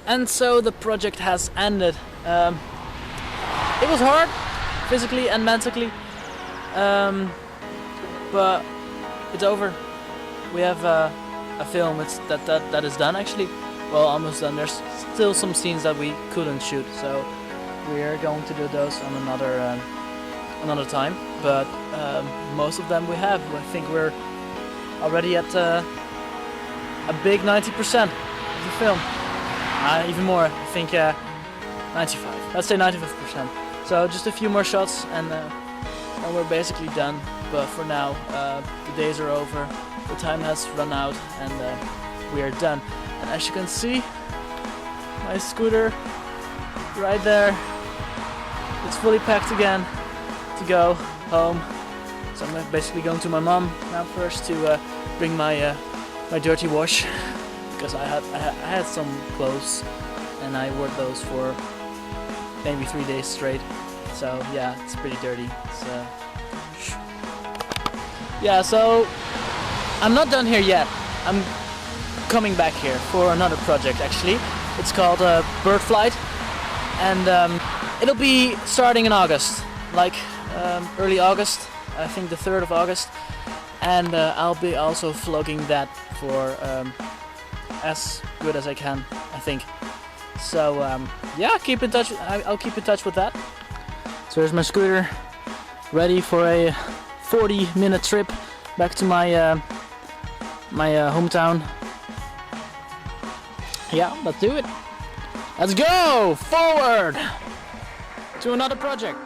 And so the project has ended. It was hard, physically and mentally, but it's over. We have a film that is done actually. Well, almost done. There's still some scenes that we couldn't shoot, so we're going to do those on another time. But most of them we have. I think we're already at a big 90% of the film. Even more, I think 95. Let's say 95%. So just a few more shots and we're basically done. But for now, the days are over, the time has run out, and we are done. And as you can see, my scooter right there, it's fully packed again to go home. So I'm basically going to my mom now first to bring my dirty wash. Because I had some clothes and I wore those for maybe 3 days straight. So yeah, it's pretty dirty. So yeah, so I'm not done here yet. I'm coming back here for another project actually. It's called Bird Flight, and it'll be starting in August, like early August. I think the 3rd of August, and I'll be also vlogging that for as good as I can, I think. So yeah, keep in touch. I'll keep in touch with that. So here's my scooter, ready for a 40-minute trip back to my my hometown. Yeah, let's do it. Let's go forward to another project.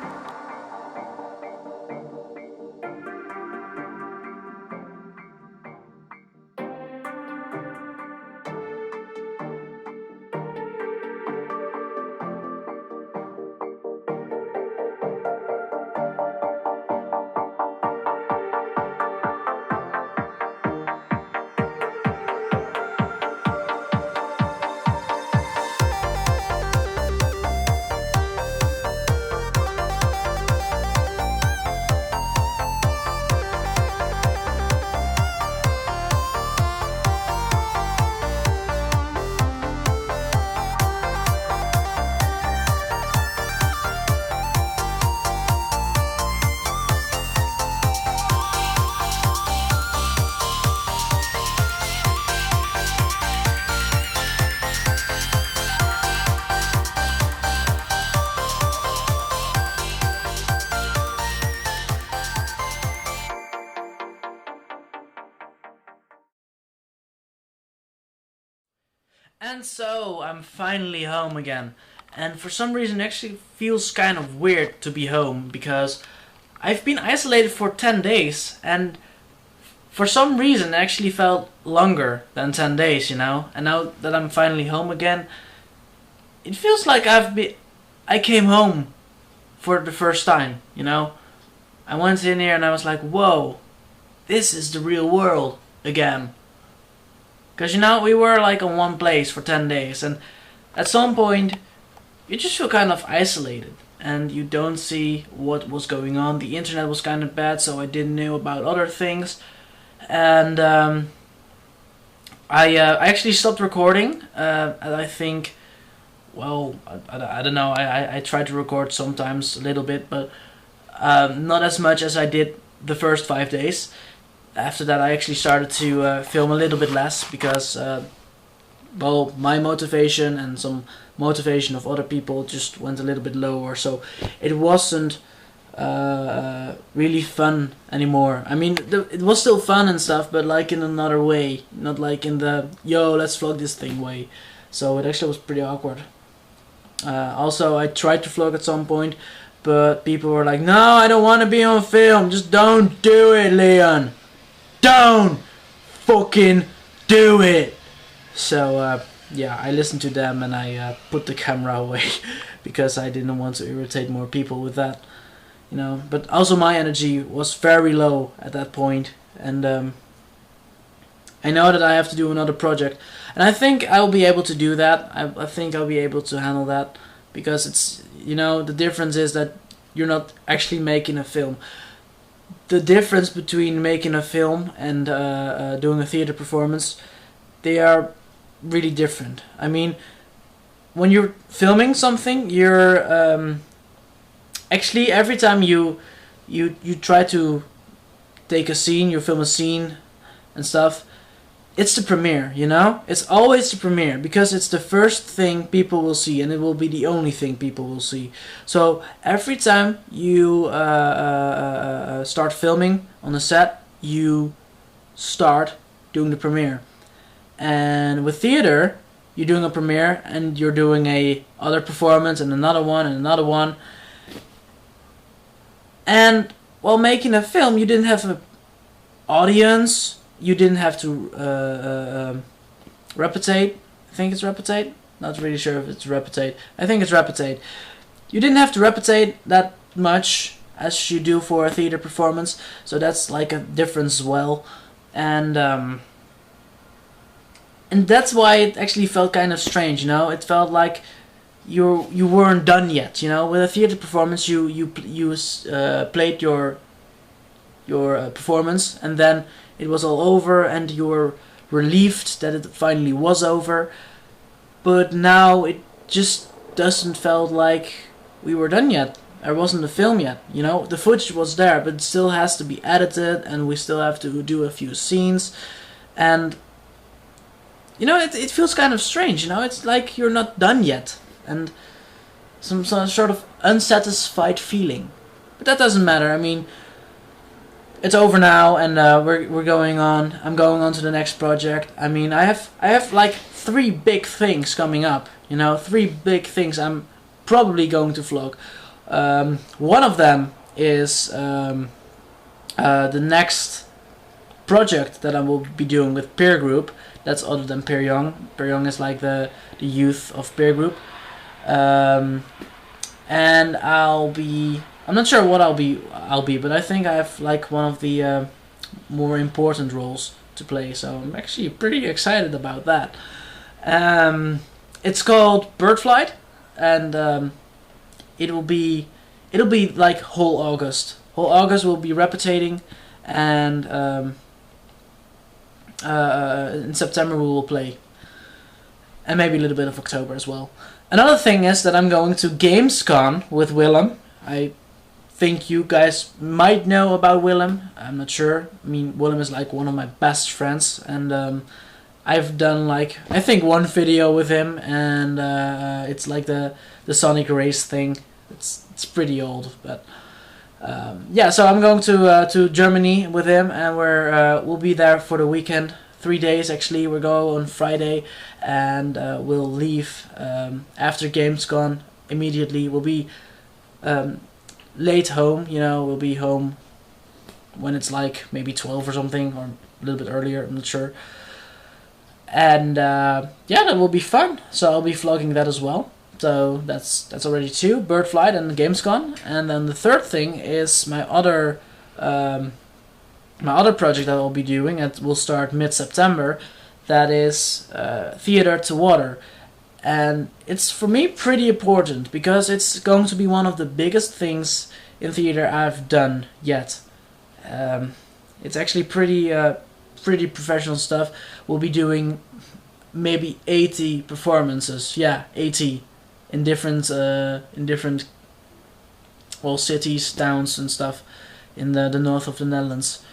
And so I'm finally home again, and for some reason it actually feels kind of weird to be home, because I've been isolated for 10 days, and for some reason it actually felt longer than 10 days, you know. And now that I'm finally home again, it feels like I came home for the first time, you know. I went in here and I was like, whoa, this is the real world again. Because, you know, we were like in one place for 10 days, and at some point you just feel kind of isolated and you don't see what was going on. The internet was kind of bad, so I didn't know about other things, and I actually stopped recording, and I think, well, I don't know, I tried to record sometimes a little bit, but not as much as I did the first 5 days. After that I actually started to film a little bit less, because well, my motivation and some motivation of other people just went a little bit lower, so it wasn't really fun anymore. I mean, it was still fun and stuff, but like in another way, not like in the yo let's vlog this thing way. So it actually was pretty awkward. Also, I tried to vlog at some point, but people were like, no, I don't want to be on film, just don't do it, Leon. Don't fucking do it. So yeah, I listened to them and I put the camera away because I didn't want to irritate more people with that, you know. But also my energy was very low at that point, and I know that I have to do another project, and I think I'll be able to do that. I think I'll be able to handle that, because it's, you know, the difference is that you're not actually making a film. The difference between making a film and doing a theater performance, they are really different. I mean, when you're filming something, you're actually every time you try to take a scene, you film a scene and stuff, it's the premiere, you know? It's always the premiere, because it's the first thing people will see, and it will be the only thing people will see. So every time you start filming on a set, you start doing the premiere. And with theater, you're doing a premiere, and you're doing a other performance, and another one, and another one. And while making a film, you didn't have an audience. You didn't have to repetate. I think it's repetate. Not really sure if it's repetate. I think it's repetate. You didn't have to repetate that much as you do for a theater performance, so that's like a difference as well. And that's why it actually felt kind of strange, you know. It felt like you weren't done yet, you know. With a theater performance, you played your performance, and then it was all over, and you were relieved that it finally was over. But now it just doesn't felt like we were done yet. There wasn't a film yet, you know. The footage was there, but it still has to be edited, and we still have to do a few scenes, and you know, it feels kind of strange, you know. It's like you're not done yet, and some sort of unsatisfied feeling. But that doesn't matter. I mean, it's over now, and we're going on. I'm going on to the next project. I mean, I have like 3 big things coming up. You know, 3 big things I'm probably going to vlog. One of them is the next project that I will be doing with Peer Group. That's other than PeerJonG. PeerJonG is like the youth of Peer Group. And I'm not sure what I'll be, but I think I have like one of the more important roles to play, so I'm actually pretty excited about that. It's called Bird Flight, and it'll be like whole August. Whole August we'll be repeating, and in September we will play, and maybe a little bit of October as well. Another thing is that I'm going to Gamescom with Willem. I think you guys might know about Willem. I'm not sure. I mean, Willem is like one of my best friends, and I've done like, I think, 1 video with him, and it's like the Sonic race thing. It's pretty old, but yeah. So I'm going to Germany with him, and we'll be there for the weekend. 3 days actually. We'll go on Friday, and we'll leave after Gamescom immediately. We'll be late home, you know. We'll be home when it's like maybe 12 or something, or a little bit earlier, I'm not sure. And yeah, that will be fun, so I'll be vlogging that as well. So that's already 2, Bird Flight and Gamescom. And then the third thing is my other project that I'll be doing. It will start mid-September. That is Theater to Water. And it's for me pretty important, because it's going to be one of the biggest things in theater I've done yet. It's actually pretty professional stuff. We'll be doing maybe 80 performances. Yeah, 80 in different well, cities, towns and stuff in the north of the Netherlands.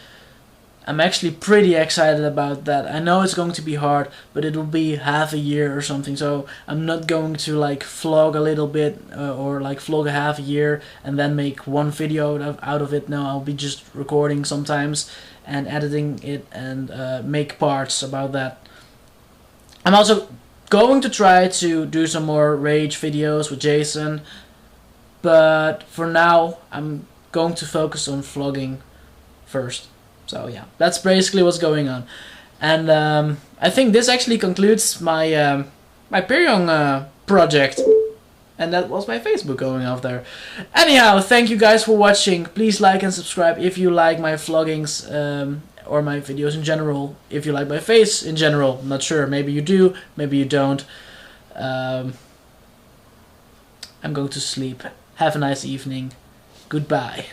I'm actually pretty excited about that. I know it's going to be hard, but it will be half a year or something, so I'm not going to like vlog a little bit or like vlog a half a year and then make 1 video out of it. No, I'll be just recording sometimes and editing it and make parts about that. I'm also going to try to do some more rage videos with Jason, but for now I'm going to focus on vlogging first. So yeah, that's basically what's going on. And I think this actually concludes my my PeerJonG project. And that was my Facebook going off there. Anyhow, thank you guys for watching. Please like and subscribe if you like my vloggings or my videos in general. If you like my face in general. I'm not sure. Maybe you do, maybe you don't. I'm going to sleep. Have a nice evening. Goodbye.